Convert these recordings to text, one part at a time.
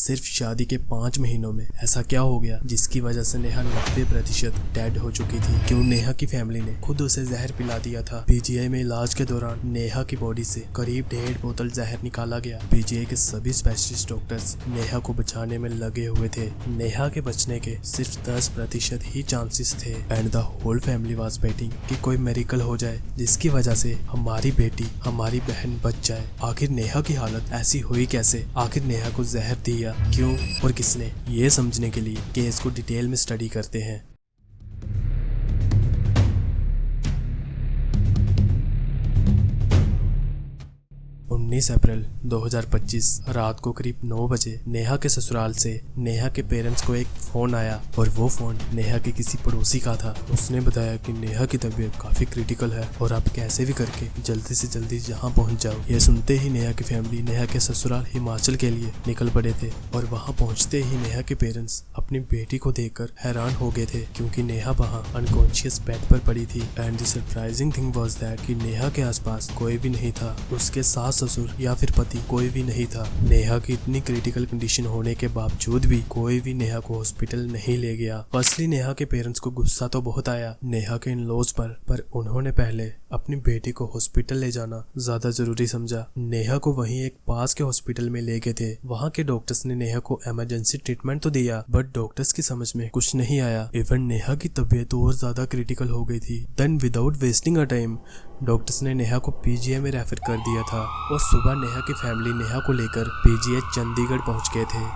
सिर्फ शादी के 5 महीनों में ऐसा क्या हो गया जिसकी वजह से नेहा 90% डेड हो चुकी थी। क्यों नेहा की फैमिली ने खुद उसे जहर पिला दिया था। पीजीआई में इलाज के दौरान नेहा की बॉडी से करीब 1.5 बोतल जहर निकाला गया। पीजीआई के सभी स्पेशलिस्ट डॉक्टर्स नेहा को बचाने में लगे हुए थे। नेहा के बचने के सिर्फ 10% ही चांसेस थे and the whole family was waiting कि कोई मेरिकल हो जाए जिसकी वजह से हमारी बेटी, हमारी बहन बच जाए। आखिर नेहा की हालत ऐसी हुई कैसे? आखिर नेहा को जहर दिया क्यों और किसने? ये समझने के लिए केस को डिटेल में स्टडी करते हैं। 19 अप्रैल 2025 रात को करीब 9 बजे नेहा के ससुराल से नेहा के पेरेंट्स को एक फोन आया और वो फोन नेहा के किसी पड़ोसी का था। उसने बताया कि नेहा की तबीयत काफी क्रिटिकल है और आप कैसे भी करके जल्दी से जल्दी यहाँ पहुँच जाओ। ये सुनते ही नेहा की फैमिली नेहा के ससुराल हिमाचल के लिए निकल पड़े थे और वहाँ पहुँचते ही नेहा के पेरेंट्स अपनी बेटी को देखकर हैरान हो गए थे क्योंकि नेहा वहाँ अनकॉन्शियस बेड पर पड़ी थी। And the surprising thing was that कि नेहा के आसपास कोई भी नहीं था। उसके सास ससुर या फिर पति कोई भी नहीं था। नेहा की इतनी क्रिटिकल कंडीशन होने के बावजूद भी कोई भी नेहा को हॉस्पिटल नहीं ले गया। फर्स्टली नेहा के पेरेंट्स को गुस्सा तो बहुत आया नेहा के इन लॉज पर उन्होंने पहले अपनी बेटी को हॉस्पिटल ले जाना ज्यादा जरूरी समझा। नेहा को वहीं एक पास के हॉस्पिटल में ले गए थे। वहाँ के डॉक्टर्स ने नेहा को इमरजेंसी ट्रीटमेंट तो दिया बट डॉक्टर्स की समझ में कुछ नहीं आया। इवन नेहा की तबीयत और ज्यादा क्रिटिकल हो गई थी। Then without wasting a time doctors ने नेहा को पीजीआई में रेफर कर दिया था और सुबह नेहा की फैमिली नेहा को लेकर पीजीआई चंडीगढ़ पहुंच गए थे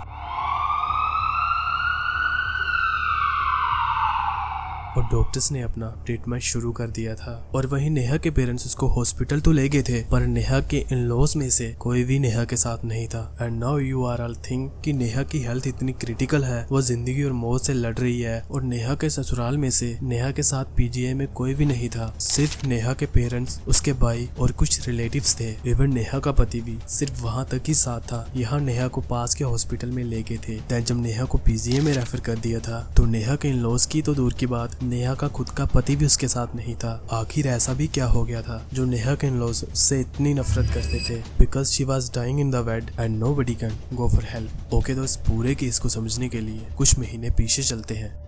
और डॉक्टर्स ने अपना ट्रीटमेंट शुरू कर दिया था। और वहीं नेहा के पेरेंट्स उसको हॉस्पिटल तो ले गए थे पर नेहा के इन लॉज में से कोई भी नेहा के साथ नहीं था। And now you are all think कि नेहा की हेल्थ इतनी क्रिटिकल है, वो जिंदगी और मौत से लड़ रही है और नेहा के ससुराल में से नेहा के साथ पीजीआई में कोई भी नहीं था। सिर्फ नेहा के पेरेंट्स, उसके भाई और कुछ रिलेटिव्स थे। इवन नेहा का पति भी सिर्फ वहाँ तक ही साथ था। यहाँ नेहा को पास के हॉस्पिटल में ले गए थे। देन जब नेहा को पीजीआई में रेफर कर दिया था तो नेहा के इन लॉज की तो दूर की बात, नेहा का खुद का पति भी उसके साथ नहीं था। आखिर ऐसा भी क्या हो गया था जो नेहा के इन-लॉज उससे इतनी नफरत करते थे? Because she was dying in the bed and nobody can go for help. Okay, तो इस पूरे केस को समझने के लिए कुछ महीने पीछे चलते हैं।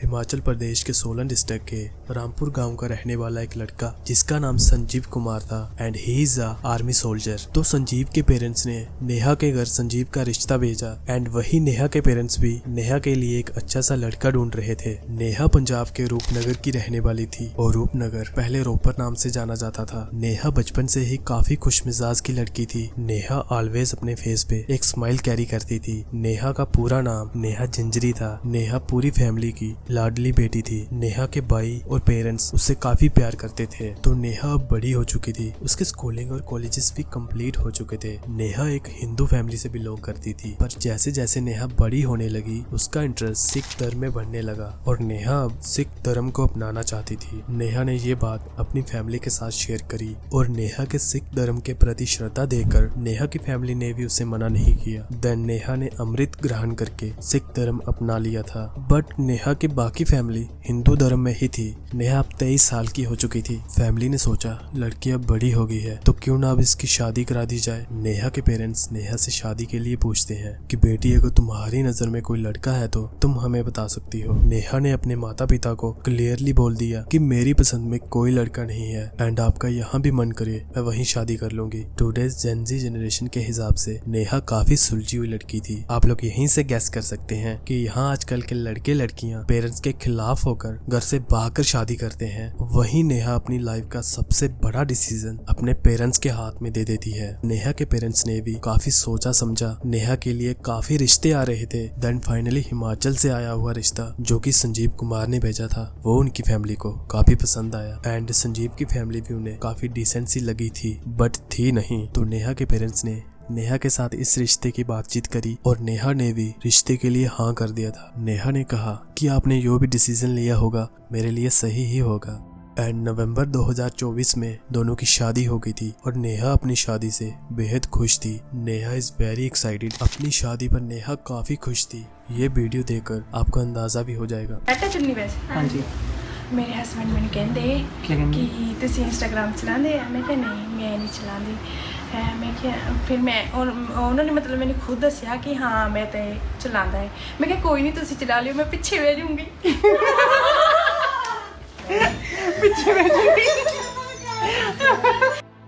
हिमाचल प्रदेश के सोलन डिस्ट्रिक्ट के रामपुर गांव का रहने वाला एक लड़का जिसका नाम संजीव कुमार था and he is a army soldier. तो संजीव के पेरेंट्स ने नेहा के घर संजीव का रिश्ता भेजा एंड वही नेहा के पेरेंट्स भी नेहा के लिए एक अच्छा सा लड़का ढूंढ रहे थे। नेहा पंजाब के रूपनगर की रहने वाली थी और रूपनगर पहले रोपर नाम से जाना जाता था। नेहा बचपन से ही काफी खुश मिजाज की लड़की थी। नेहा ऑलवेज अपने फेस पे एक स्माइल कैरी करती थी। नेहा का पूरा नाम नेहा जिंजरी था। नेहा पूरी फैमिली की लाडली बेटी थी। नेहा के भाई और पेरेंट्स उससे काफी प्यार करते थे। तो नेहा अब बड़ी हो चुकी थी। उसके स्कूलिंग और कॉलेजेस भी कंप्लीट हो चुके थे। नेहा एक हिंदू फैमिली से बिलोंग करती थी पर जैसे जैसे नेहा बड़ी होने लगी उसका इंटरेस्ट सिख धर्म में बढ़ने लगा और नेहा अब सिख धर्म को अपनाना चाहती थी। नेहा ने ये बात अपनी फैमिली के साथ शेयर करी और नेहा के सिख धर्म के प्रति श्रद्धा देकर नेहा की फैमिली ने भी उसे मना नहीं किया। देन नेहा ने अमृत ग्रहण करके सिख धर्म अपना लिया था। बट नेहा की बाकी फैमिली हिंदू धर्म में ही थी। नेहा अब 23 साल की हो चुकी थी। फैमिली ने सोचा लड़की अब बड़ी हो गई है तो क्यों ना अब इसकी शादी करा दी जाए। नेहा के पेरेंट्स नेहा से शादी के लिए पूछते हैं कि बेटी अगर तुम्हारी नजर में कोई लड़का है तो तुम हमें बता सकती हो। नेहा ने अपने माता पिता को क्लियरली बोल दिया कि मेरी पसंद में कोई लड़का नहीं है एंड आपका यहाँ भी मन करे मैं वहीं शादी कर लूंगी। टुडेज जेन ज़ी जनरेशन के हिसाब से नेहा काफी सुलझी हुई लड़की थी। आप लोग यहीं से गैस कर सकते हैं कि यहाँ आजकल के लड़के लड़कियाँ पेरेंट्स के खिलाफ होकर घर से भागकर शादी करते हैं। वहीं नेहा अपनी लाइफ का सबसे बड़ा डिसीजन अपने पेरेंट्स के हाथ में दे देती है। नेहा के पेरेंट्स ने भी काफी सोचा समझा। नेहा के लिए काफी रिश्ते आ रहे थे। देन फाइनली हिमाचल से आया हुआ रिश्ता जो कि संजीव कुमार ने भेजा था वो उनकी फैमिली को काफी पसंद आया एंड संजीव की फैमिली भी उन्हें काफी डिसेंट सी लगी थी बट थी नहीं। तो नेहा के पेरेंट्स ने नेहा के साथ इस रिश्ते की बातचीत करी और नेहा ने भी रिश्ते के लिए हाँ कर दिया था। नेहा ने कहा कि आपने जो भी डिसीजन लिया होगा मेरे लिए सही ही होगा। एंड नवंबर 2024 में दोनों की शादी हो गई थी और नेहा अपनी शादी से बेहद खुश थी। Neha is very excited. अपनी शादी पर नेहा काफी खुश थी। ये वीडियो देखकर आपको अंदाजा भी हो जाएगा। हाँ जी। मेरे हस्बैंड मैंने कहते कि तुसी इंस्टाग्राम चलाते हैं। मैं क्या नहीं, मैं नहीं चलाती है। मैं क्या फिर मैं और उन्होंने मतलब मैंने खुद दसिया कि हाँ मैं तो चलाता है। मैं क्या कोई नहीं, तुसी चला लियो, मैं पीछे बह जाऊँगी। पीछे बह जाऊँगी।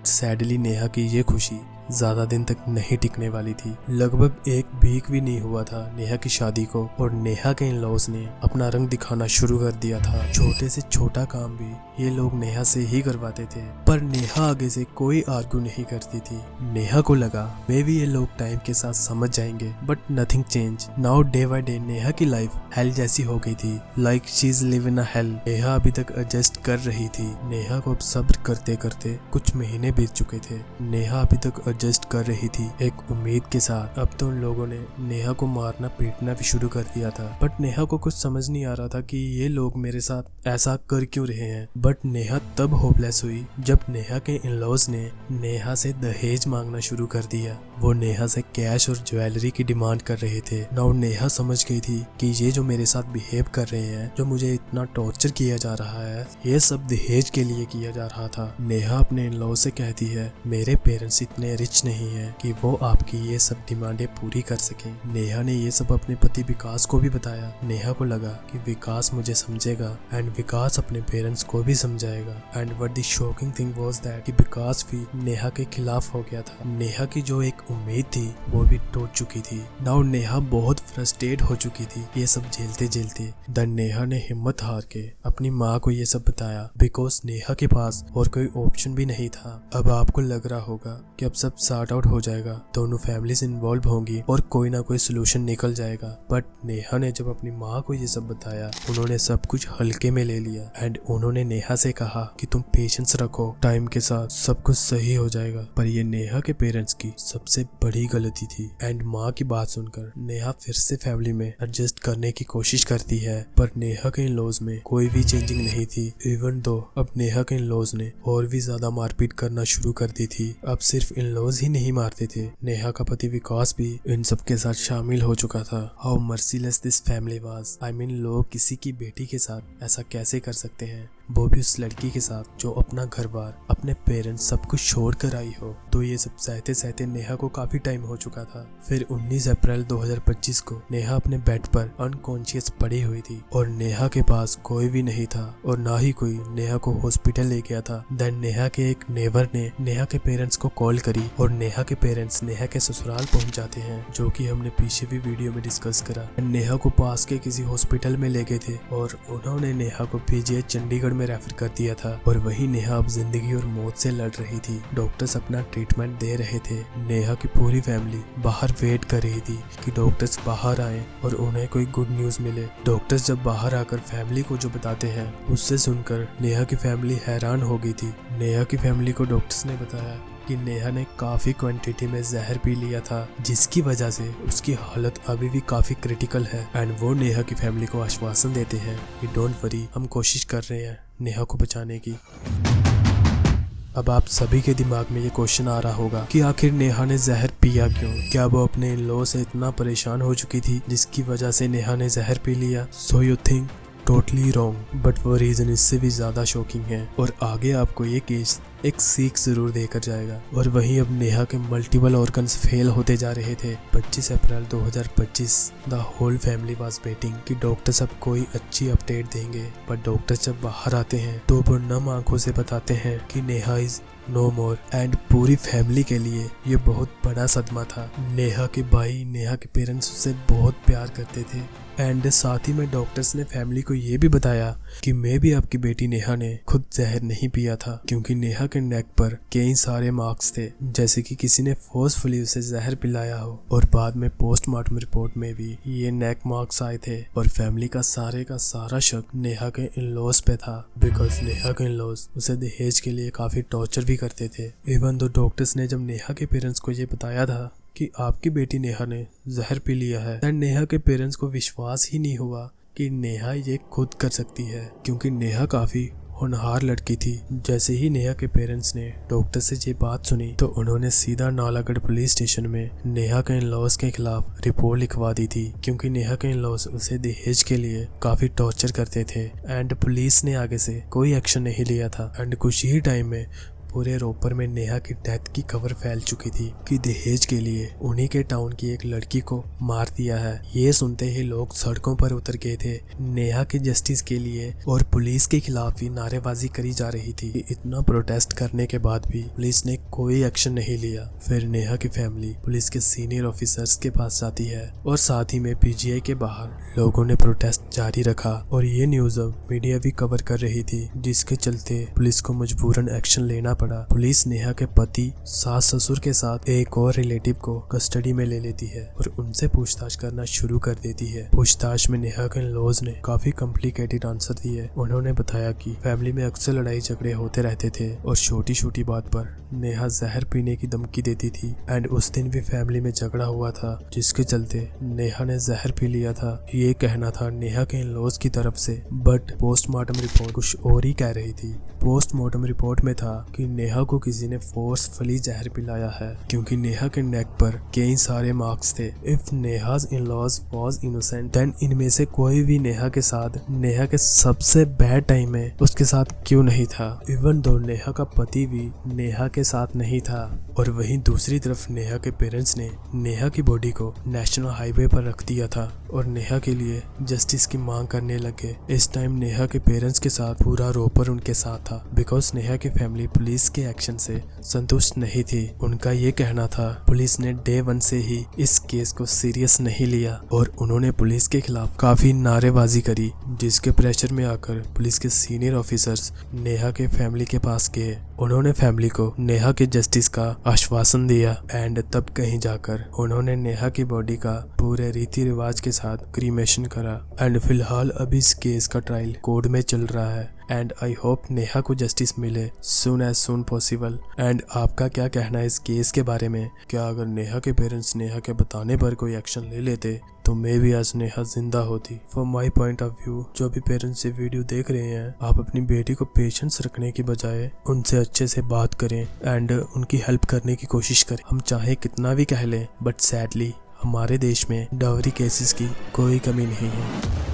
सैडली नेहा की ये खुशी ज्यादा दिन तक नहीं टिकने वाली थी। लगभग एक वीक भी नहीं हुआ था नेहा की शादी को और नेहा के इन-लॉज ने अपना रंग दिखाना शुरू कर दिया था। छोटे से छोटा काम भी ये लोग नेहा से ही करवाते थे, पर नेहा आगे से कोई आर्ग्यू नहीं करती थी। नेहा को लगा मे भी ये लोग टाइम के साथ समझ जाएंगे, but nothing change. Now day by day Neha की लाइफ हेल जैसी हो गई थी, like she is live in a hello. Neha अभी तक एडजस्ट कर रही थी। नेहा को अब सब्र करते करते कुछ महीने बीत चुके थे। नेहा अभी तक एडजस्ट कर रही थी एक उम्मीद के साथ। अब तो उन लोगों ने नेहा को मारना पीटना भी शुरू कर दिया था, बट नेहा को कुछ समझ नहीं आ रहा था कि ये लोग मेरे साथ ऐसा कर क्यों रहे हैं। बट नेहा तब होपलेस हुई जब नेहा के इन-लॉज ने नेहा से दहेज मांगना शुरू कर दिया। वो नेहा से कैश और ज्वेलरी की डिमांड कर रहे थे। नाउ नेहा समझ गई थी कि ये जो मेरे साथ बिहेव कर रहे हैं, जो मुझे इतना टॉर्चर किया जा रहा है, ये सब दहेज के लिए किया जा रहा था। नेहा अपने इन-लॉज से कहती है मेरे पेरेंट्स इतने रिच नहीं है कि वो आपकी ये सब डिमांडें पूरी कर सकें। नेहा ने ये सब अपने पति विकास को भी बताया। नेहा को लगा कि विकास मुझे समझेगा एंड विकास अपने पेरेंट्स को भी समझाएगा। And what the shocking thing was that कि विकास भी नेहा के खिलाफ हो गया था। नेहा की जो एक उम्मीद थी वो भी टूट चुकी थी। नाउ नेहा बहुत फ्रस्ट्रेट हो चुकी थी ये सब झेलते झेलते। देन नेहा ने हिम्मत हार के अपनी माँ को ये सब बताया, बिकॉज नेहा के पास और कोई ऑप्शन भी नहीं था। अब आपको लग रहा होगा कि अब सब सॉर्ट आउट हो जाएगा, दोनों फैमिलीज इन्वॉल्व होंगी और कोई ना कोई सोल्यूशन निकल जाएगा। बट नेहा ने जब अपनी माँ को ये सब बताया, उन्होंने सब कुछ हल्के में ले लिया एंड उन्होंने नेहा से कहा कि तुम पेशेंस रखो, टाइम के साथ सब कुछ सही हो जाएगा। पर ये नेहा के पेरेंट्स की सबसे बड़ी गलती थी। एंड माँ की बात सुनकर नेहा फिर से फैमिली में एडजस्ट करने की कोशिश करती है, पर नेहा के इन-लॉज में कोई भी चेंजिंग नहीं थी। इवन दो अब नेहा के इन-लॉज ने और भी ज्यादा मारपीट करना शुरू कर दी थी। अब सिर्फ इन-लॉज ही नहीं मारते थे, नेहा का पति विकास भी इन सब के साथ शामिल हो चुका था। How merciless this family was. I mean लोग किसी की बेटी के साथ ऐसा कैसे कर सकते हैं, वो भी उस लड़की के साथ जो अपना घर बार अपने पेरेंट्स सब कुछ छोड़ कर आई हो। तो ये सब सहते सहते नेहा को काफी टाइम हो चुका था। फिर 19 अप्रैल 2025 को नेहा अपने बेड पर अनकॉन्शियस पड़ी हुई थी और नेहा के पास कोई भी नहीं था और ना ही कोई नेहा को हॉस्पिटल ले गया था। देन नेहा के एक नेबर ने नेहा के पेरेंट्स को कॉल करी और नेहा के पेरेंट्स नेहा के ससुराल पहुंच जाते हैं, जो कि हमने पीछे भी वीडियो में डिस्कस करा। नेहा को पास के किसी हॉस्पिटल में ले गए थे और उन्होंने नेहा को पीजीआई चंडीगढ़ में रेफर कर दिया था। और वही नेहा अब जिंदगी और मौत से लड़ रही थी। डॉक्टर्स अपना ट्रीटमेंट दे रहे थे। नेहा की पूरी फैमिली बाहर वेट कर रही थी कि डॉक्टर्स बाहर आए और उन्हें कोई गुड न्यूज मिले। डॉक्टर्स जब बाहर आकर फैमिली को जो बताते हैं, उससे सुनकर नेहा की फैमिली हैरान हो गई थी। नेहा की फैमिली को डॉक्टर्स ने बताया कि नेहा ने काफी क्वांटिटी में जहर पी लिया था, जिसकी वजह से उसकी हालत अभी भी काफी क्रिटिकल है। एंड वो नेहा की फैमिली को आश्वासन देते हैं कि डोंट वरी, हम कोशिश कर रहे हैं नेहा को बचाने की। अब आप सभी के दिमाग में ये क्वेश्चन आ रहा होगा कि आखिर नेहा ने जहर पिया क्यों? क्या वो अपने इन-लॉ से इतना परेशान हो चुकी थी जिसकी वजह से नेहा ने जहर पी लिया? So you think totally wrong, but वो रीजन इससे भी ज्यादा शॉकिंग है और आगे आपको ये केस एक सीख जरूर देकर जाएगा। और वहीं अब नेहा के मल्टीपल ऑर्गन्स फेल होते जा रहे थे। 25 April 2025 the whole family was waiting कि डॉक्टर्स अब कोई अच्छी अपडेट देंगे। पर डॉक्टर्स जब बाहर आते हैं तो वो नम आंखों से बताते हैं कि Neha is no more. And पूरी फैमिली के लिए ये बहुत बड़ा सदमा था। नेहा के भाई, नेहा के पेरेंट्स उससे बहुत प्यार करते थे। एंड साथ ही में डॉक्टर्स ने फैमिली को ये भी बताया कि मैं भी आपकी बेटी नेहा ने खुद जहर नहीं पिया था, क्योंकि नेहा के नेक पर कई सारे मार्क्स थे, जैसे कि किसी ने फोर्सफुली उसे जहर पिलाया हो। और बाद में पोस्टमार्टम रिपोर्ट में भी ये नेक मार्क्स आए थे। और फैमिली का सारा शक नेहा के इन-लॉज पे था, बिकॉज नेहा के इन-लॉज उसे दहेज के लिए काफी टॉर्चर भी करते थे। इवन दो डॉक्टर्स ने जब नेहा के पेरेंट्स को ये बताया था कि आपकी बेटी नेहा ने जहर पी लिया है, एंड नेहा के पेरेंट्स को विश्वास ही नहीं हुआ कि नेहा ये खुद कर सकती है, क्योंकि नेहा काफी होनहार लड़की थी। जैसे ही नेहा के पेरेंट्स ने डॉक्टर से ये बात सुनी तो उन्होंने सीधा नालागढ़ पुलिस स्टेशन में नेहा के इन-लॉज के खिलाफ रिपोर्ट लिखवा दी थी, क्योंकि नेहा के इन-लॉज उसे दहेज के लिए काफी टॉर्चर करते थे। एंड पुलिस ने आगे से कोई एक्शन नहीं लिया था। एंड कुछ ही टाइम में पूरे रोपर में नेहा की डेथ की खबर फैल चुकी थी कि दहेज के लिए उन्हीं के टाउन की एक लड़की को मार दिया है। ये सुनते ही लोग सड़कों पर उतर गए थे नेहा की जस्टिस के लिए, और पुलिस के खिलाफ भी नारेबाजी करी जा रही थी। इतना प्रोटेस्ट करने के बाद भी पुलिस ने कोई एक्शन नहीं लिया। फिर नेहा की फैमिली पुलिस के सीनियर ऑफिसर्स के पास जाती है और साथ ही में पीजीआई के बाहर लोगों ने प्रोटेस्ट जारी रखा, और ये न्यूज अब मीडिया भी कवर कर रही थी, जिसके चलते पुलिस को मजबूरन एक्शन लेना पड़ा। पुलिस नेहा के पति, सास ससुर के साथ एक और रिलेटिव को कस्टडी में ले लेती है और उनसे पूछताछ करना शुरू कर देती है। पूछताछ में नेहा के लॉज ने काफी कॉम्प्लिकेटेड आंसर दिए। उन्होंने बताया कि फैमिली में अक्सर लड़ाई झगड़े होते रहते थे और छोटी छोटी बात पर नेहा जहर पीने की धमकी देती थी। एंड उस दिन भी फैमिली में झगड़ा हुआ था, जिसके चलते नेहा ने जहर पी लिया था। ये कहना था नेहा के लॉज की तरफ से, बट पोस्टमार्टम रिपोर्ट कुछ और ही कह रही थी। पोस्टमार्टम रिपोर्ट में था कि नेहा को किसी ने फोर्सफुली जहर पिलाया है, क्योंकि नेहा के नेक पर कई सारे मार्क्स थे। If Neha's in laws was innocent then इनमें से कोई भी नेहा के साथ नेहा के सबसे बैड टाइम में उसके साथ क्यों नहीं था, इवन दो नेहा का पति भी नेहा के साथ नहीं था। और वहीं दूसरी तरफ नेहा के पेरेंट्स ने नेहा की बॉडी को नेशनल हाईवे पर रख दिया था और नेहा के लिए जस्टिस की मांग करने लगे। इस टाइम नेहा के पेरेंट्स के साथ पूरा रोपर उनके साथ था, बिकॉज नेहा की फैमिली पुलिस के एक्शन से संतुष्ट नहीं थी। उनका ये कहना था पुलिस ने डे 1 से ही इस केस को सीरियस नहीं लिया, और उन्होंने पुलिस के खिलाफ काफी नारेबाजी करी, जिसके प्रेशर में आकर पुलिस के सीनियर ऑफिसर्स नेहा के फैमिली के पास गए। उन्होंने फैमिली को नेहा के जस्टिस का आश्वासन दिया, एंड तब कहीं जाकर उन्होंने नेहा की बॉडी का पूरे रीति रिवाज के साथ क्रीमेशन करा। एंड फिलहाल अभी इस केस का ट्रायल कोर्ट में चल रहा है, एंड आई होप नेहा को जस्टिस मिले soon as soon possible. And आपका क्या कहना है इस केस के बारे में? क्या अगर नेहा के पेरेंट्स नेहा के बताने पर कोई एक्शन ले लेते तो मे भी आज नेहा जिंदा होती? From my point of view, जो भी पेरेंट्स ये वीडियो देख रहे हैं, आप अपनी बेटी को पेशेंस रखने की बजाय उनसे अच्छे से बात करें एंड उनकी हेल्प करने की कोशिश करें। हम चाहे कितना भी कह लें, बट सैडली हमारे देश में डावरी केसेस की कोई कमी नहीं है।